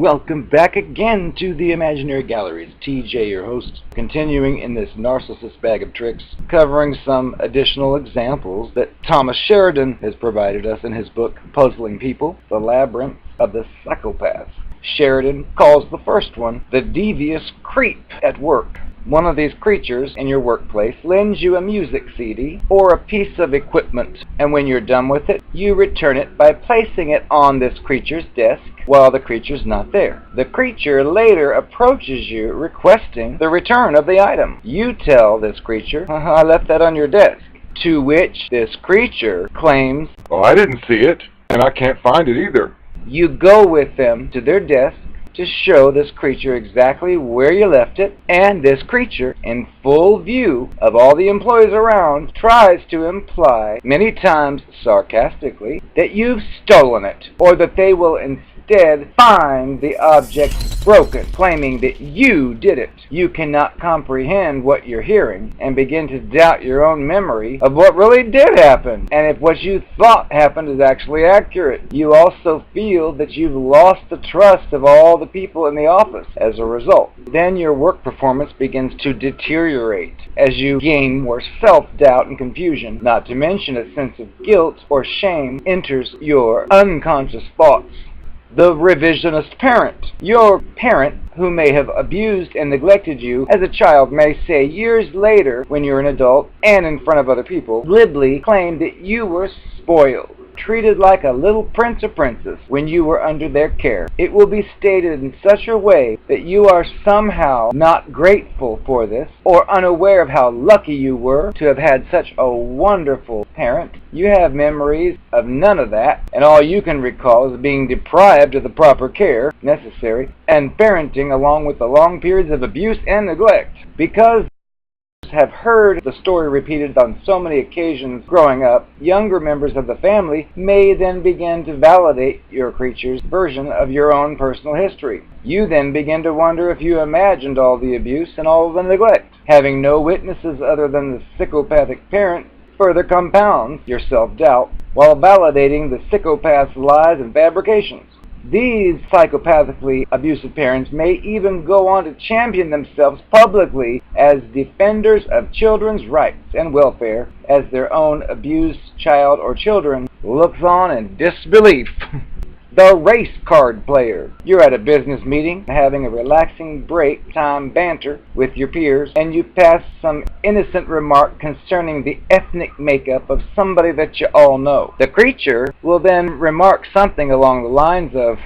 Welcome back again to the Imaginary Galleries. TJ, your host, continuing in this narcissist bag of tricks, covering some additional examples that Thomas Sheridan has provided us in his book, Puzzling People, The Labyrinth of the Psychopath. Sheridan calls the first one the devious creep at work. One of these creatures in your workplace lends you a music CD or a piece of equipment, and when you're done with it, you return it by placing it on this creature's desk while the creature's not there. The creature later approaches you requesting the return of the item. You tell this creature, I left that on your desk, to which this creature claims, "Oh, I didn't see it, and I can't find it either." You go with them to their desk to show this creature exactly where you left it, and this creature, in full view of all the employees around, tries to imply, many times sarcastically, that you've stolen it, or that they will instead find the object broken, claiming that you did it. You cannot comprehend what you're hearing and begin to doubt your own memory of what really did happen, and if what you thought happened is actually accurate. You also feel that you've lost the trust of all the people in the office as a result. Then your work performance begins to deteriorate as you gain more self-doubt and confusion, not to mention a sense of guilt or shame enters your unconscious thoughts. The revisionist parent. Your parent, who may have abused and neglected you as a child, may say years later, when you're an adult and in front of other people, glibly claim that you were spoiled, treated like a little prince or princess when you were under their care. It will be stated in such a way that you are somehow not grateful for this or unaware of how lucky you were to have had such a wonderful parent. You have memories of none of that, and all you can recall is being deprived of the proper care necessary and parenting along with the long periods of abuse and neglect. Because have heard the story repeated on so many occasions growing up, younger members of the family may then begin to validate your creature's version of your own personal history. You then begin to wonder if you imagined all the abuse and all the neglect. Having no witnesses other than the psychopathic parent further compounds your self-doubt while validating the psychopath's lies and fabrications. These psychopathically abusive parents may even go on to champion themselves publicly as defenders of children's rights and welfare as their own abused child or children looks on in disbelief. The race card player. You're at a business meeting, having a relaxing break time banter with your peers, and you pass some innocent remark concerning the ethnic makeup of somebody that you all know. The creature will then remark something along the lines of,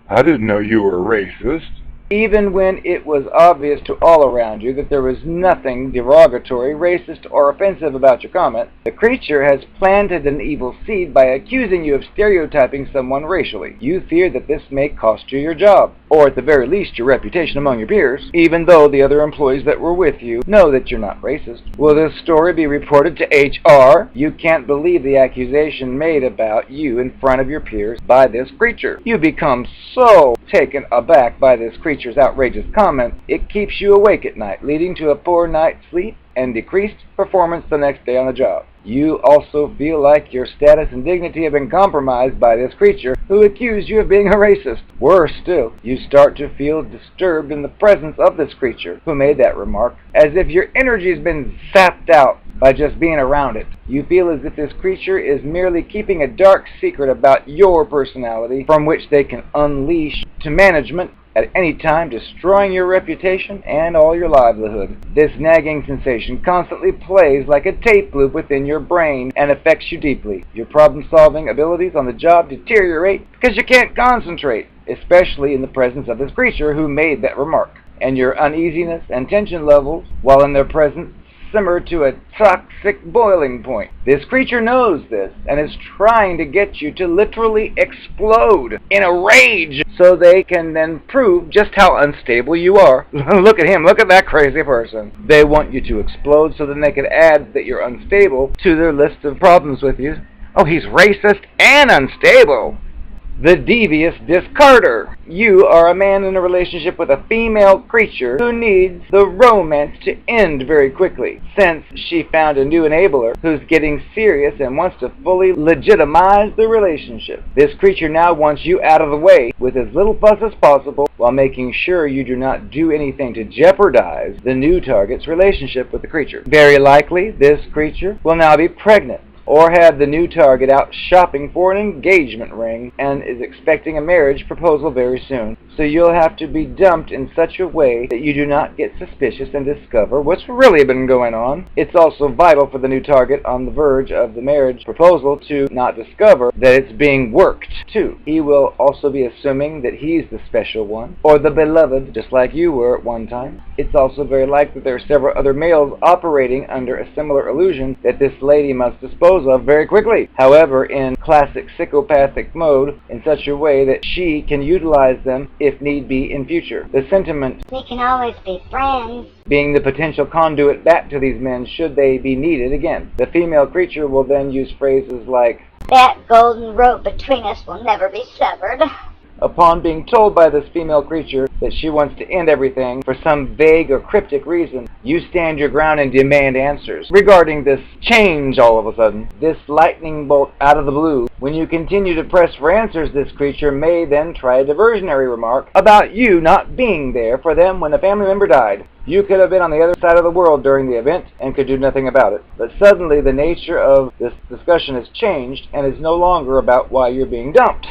I didn't know you were a racist. Even when it was obvious to all around you that there was nothing derogatory, racist, or offensive about your comment, the creature has planted an evil seed by accusing you of stereotyping someone racially. You fear that this may cost you your job, or at the very least your reputation among your peers, even though the other employees that were with you know that you're not racist. Will this story be reported to HR? You can't believe the accusation made about you in front of your peers by this creature. You become so taken aback by this creature's outrageous comment, it keeps you awake at night, leading to a poor night's sleep and decreased performance the next day on the job. You also feel like your status and dignity have been compromised by this creature who accused you of being a racist. Worse still, you start to feel disturbed in the presence of this creature who made that remark, as if your energy has been sapped out by just being around it. You feel as if this creature is merely keeping a dark secret about your personality from which they can unleash to management at any time, destroying your reputation and all your livelihood. This nagging sensation constantly plays like a tape loop within your brain and affects you deeply. Your problem-solving abilities on the job deteriorate because you can't concentrate, especially in the presence of this creature who made that remark. And your uneasiness and tension levels, while in their presence, simmer to a toxic boiling point. This creature knows this and is trying to get you to literally explode in a rage so they can then prove just how unstable you are. Look at him, look at that crazy person. They want you to explode so then they can add that you're unstable to their list of problems with you. Oh, he's racist and unstable. The devious discarder. You are a man in a relationship with a female creature who needs the romance to end very quickly, since she found a new enabler who's getting serious and wants to fully legitimize the relationship. This creature now wants you out of the way with as little fuss as possible while making sure you do not do anything to jeopardize the new target's relationship with the creature. Very likely, this creature will now be pregnant, or have the new target out shopping for an engagement ring and is expecting a marriage proposal very soon. So you'll have to be dumped in such a way that you do not get suspicious and discover what's really been going on. It's also vital for the new target on the verge of the marriage proposal to not discover that it's being worked too. He will also be assuming that he's the special one, or the beloved, just like you were at one time. It's also very likely that there are several other males operating under a similar illusion that this lady must dispose of very quickly. However, in classic psychopathic mode, in such a way that she can utilize them if need be in future. The sentiment, "We can always be friends," being the potential conduit back to these men should they be needed again. The female creature will then use phrases like, "That golden rope between us will never be severed." Upon being told by this female creature that she wants to end everything for some vague or cryptic reason, you stand your ground and demand answers regarding this change all of a sudden, this lightning bolt out of the blue. When you continue to press for answers, this creature may then try a diversionary remark about you not being there for them when a family member died. You could have been on the other side of the world during the event and could do nothing about it. But suddenly the nature of this discussion has changed and is no longer about why you're being dumped,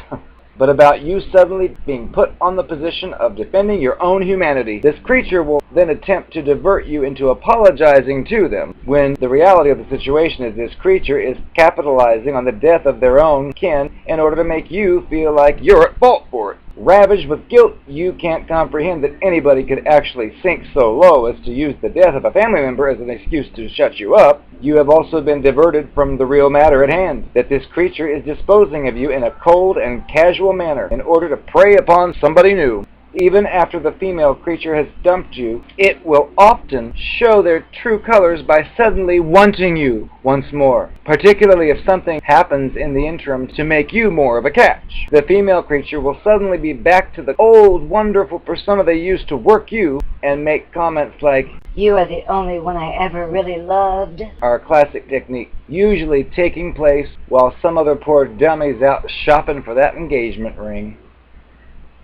but about you suddenly being put on the position of defending your own humanity. This creature will then attempt to divert you into apologizing to them, when the reality of the situation is this creature is capitalizing on the death of their own kin in order to make you feel like you're at fault for it. Ravaged with guilt, you can't comprehend that anybody could actually sink so low as to use the death of a family member as an excuse to shut you up. You have also been diverted from the real matter at hand, that this creature is disposing of you in a cold and casual manner in order to prey upon somebody new. Even after the female creature has dumped you, it will often show their true colors by suddenly wanting you once more, particularly if something happens in the interim to make you more of a catch. The female creature will suddenly be back to the old wonderful persona they used to work you and make comments like, "You are the only one I ever really loved." Our classic technique, usually taking place while some other poor dummy's out shopping for that engagement ring.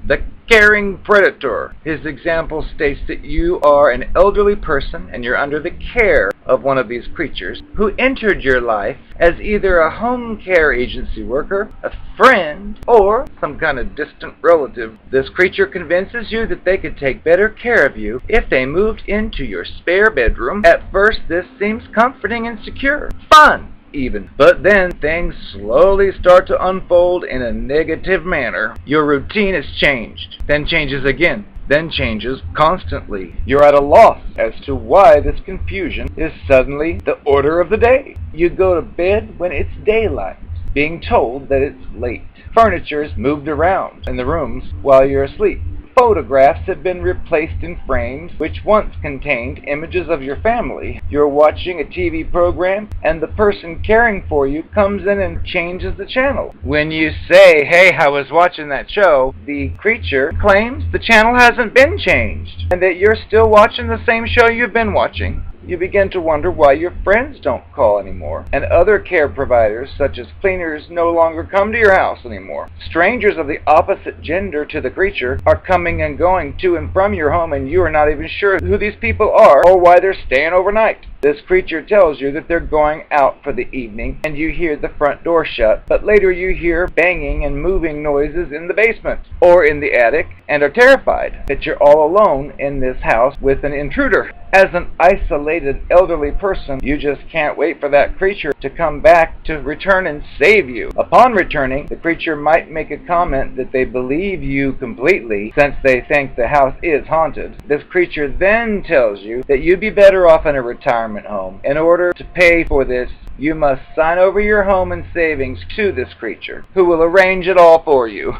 The caring predator. His example states that you are an elderly person and you're under the care of one of these creatures who entered your life as either a home care agency worker, a friend, or some kind of distant relative. This creature convinces you that they could take better care of you if they moved into your spare bedroom. At first, this seems comforting and secure. Fun! Even. But then things slowly start to unfold in a negative manner. Your routine is changed, then changes again, then changes constantly. You're at a loss as to why this confusion is suddenly the order of the day. You go to bed when it's daylight, being told that it's late. Furniture is moved around in the rooms while you're asleep. Photographs have been replaced in frames which once contained images of your family. You're watching a TV program and the person caring for you comes in and changes the channel. When you say, "Hey, I was watching that show," the creature claims the channel hasn't been changed and that you're still watching the same show you've been watching. You begin to wonder why your friends don't call anymore, and other care providers, such as cleaners, no longer come to your house anymore. Strangers of the opposite gender to the creature are coming and going to and from your home, and you are not even sure who these people are or why they're staying overnight. This creature tells you that they're going out for the evening, and you hear the front door shut, but later you hear banging and moving noises in the basement or in the attic, and are terrified that you're all alone in this house with an intruder. As an isolated elderly person, you just can't wait for that creature to come back to return and save you. Upon returning, the creature might make a comment that they believe you completely since they think the house is haunted. This creature then tells you that you'd be better off in a retirement home. In order to pay for this, you must sign over your home and savings to this creature, who will arrange it all for you.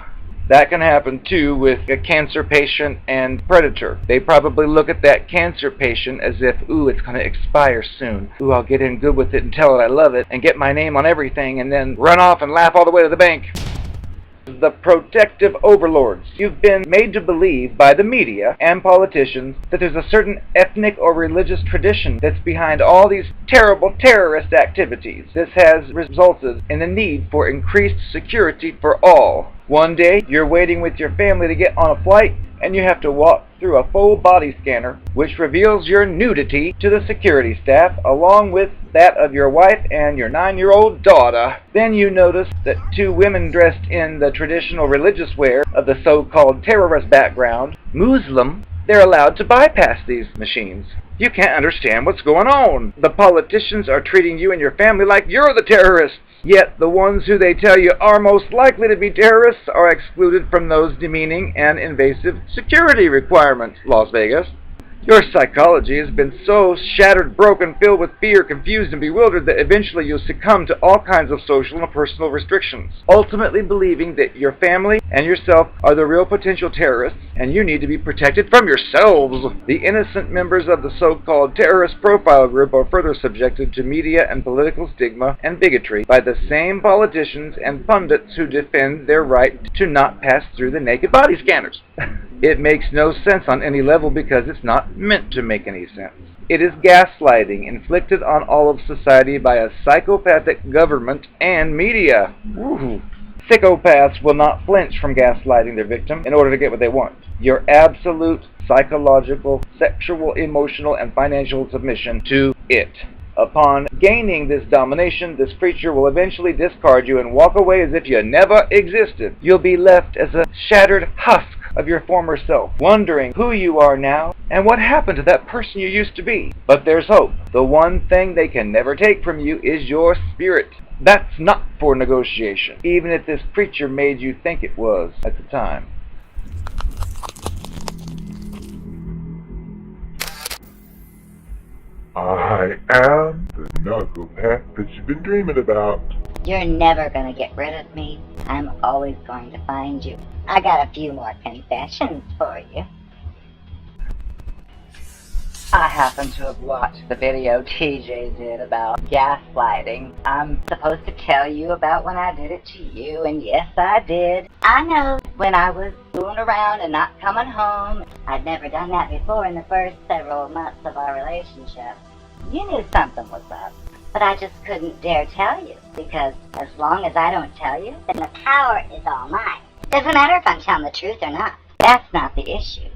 That can happen too with a cancer patient and predator. They probably look at that cancer patient as if, ooh, it's going to expire soon. Ooh, I'll get in good with it and tell it I love it and get my name on everything and then run off and laugh all the way to the bank. the protective overlords. You've been made to believe by the media and politicians that there's a certain ethnic or religious tradition that's behind all these terrible terrorist activities. This has resulted in the need for increased security for all. One day, you're waiting with your family to get on a flight, and you have to walk through a full body scanner, which reveals your nudity to the security staff, along with that of your wife and your 9-year-old daughter. Then you notice that two women dressed in the traditional religious wear of the so-called terrorist background, Muslim, they're allowed to bypass these machines. You can't understand what's going on. The politicians are treating you and your family like you're the terrorists. Yet the ones who they tell you are most likely to be terrorists are excluded from those demeaning and invasive security requirements, Las Vegas. Your psychology has been so shattered, broken, filled with fear, confused, and bewildered that eventually you'll succumb to all kinds of social and personal restrictions, ultimately believing that your family and yourself are the real potential terrorists, and you need to be protected from yourselves. The innocent members of the so-called terrorist profile group are further subjected to media and political stigma and bigotry by the same politicians and pundits who defend their right to not pass through the naked body scanners. It makes no sense on any level because it's not meant to make any sense. It is gaslighting inflicted on all of society by a psychopathic government and media. Woo. Psychopaths will not flinch from gaslighting their victim in order to get what they want. Your absolute psychological, sexual, emotional, and financial submission to it. Upon gaining this domination, this creature will eventually discard you and walk away as if you never existed. You'll be left as a shattered husk of your former self, wondering who you are now and what happened to that person you used to be. But there's hope. The one thing they can never take from you is your spirit. That's not for negotiation, even if this creature made you think it was at the time. I am the Narcopath that you've been dreaming about. You're never gonna get rid of me. I'm always going to find you. I got a few more confessions for you. I happen to have watched the video TJ did about gaslighting. I'm supposed to tell you about when I did it to you, and yes, I did. I know, when I was fooling around and not coming home. I'd never done that before in the first several months of our relationship. You knew something was up, but I just couldn't dare tell you, because as long as I don't tell you, then the power is all mine. Doesn't matter if I'm telling the truth or not. That's not the issue.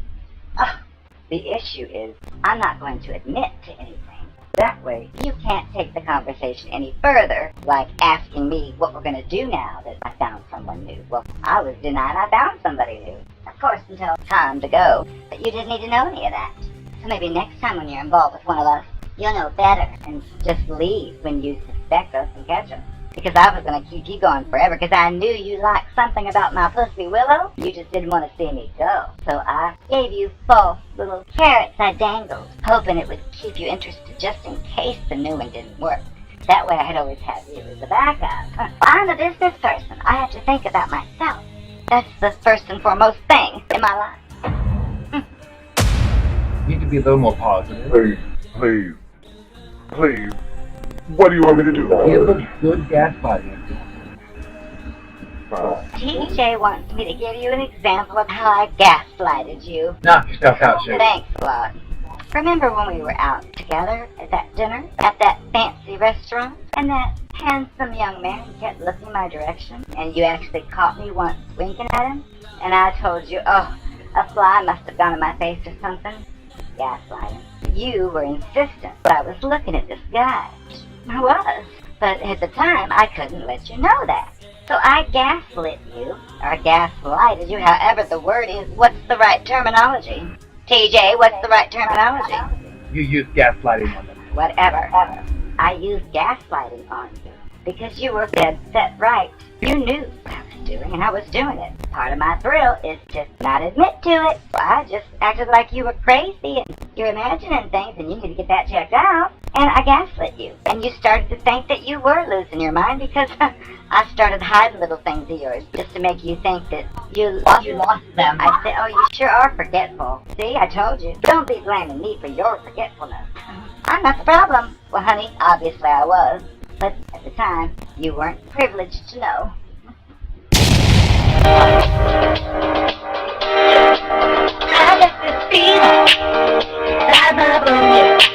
The issue is, I'm not going to admit to anything. That way, you can't take the conversation any further, like asking me what we're going to do now that I found someone new. Well, I was denying I found somebody new. Of course, until time to go. But you didn't need to know any of that. So maybe next time when you're involved with one of us, you'll know better and just leave when you suspect us and catch us. Because I was going to keep you going forever, because I knew you liked something about my pussy willow. You just didn't want to see me go. So I gave you false little carrots I dangled, hoping it would keep you interested just in case the new one didn't work. That way I'd always have you as a backup. I'm a business person. I have to think about myself. That's the first and foremost thing in my life. You need to be a little more positive. Please. What do you want me to do? Give a good gaslighting. TJ wants me to give you an example of how I gaslighted you. Knock yourself out, Shay. Thanks a lot. Remember when we were out together at that dinner, at that fancy restaurant, and that handsome young man kept looking my direction, and you actually caught me once winking at him? And I told you, oh, a fly must have gone in my face or something. Gaslighting. You were insistent that I was looking at this guy. I was, but at the time I couldn't let you know that. So I gaslit you, or gaslighted you, however the word is. What's the right terminology? TJ, what's the right terminology? You use gaslighting on them. Whatever. I used gaslighting on you, because you were dead set right. You knew what I was doing, and I was doing it. Part of my thrill is to not admit to it. I just acted like you were crazy, and you're imagining things, and you need to get that checked out. And I gaslit you, and you started to think that you were losing your mind because I started hiding little things of yours just to make you think that you lost them. I said, oh, you sure are forgetful. See, I told you. Don't be blaming me for your forgetfulness. I'm not the problem. Well, honey, obviously I was. But at the time, you weren't privileged to know. I got this feeling inside my bones.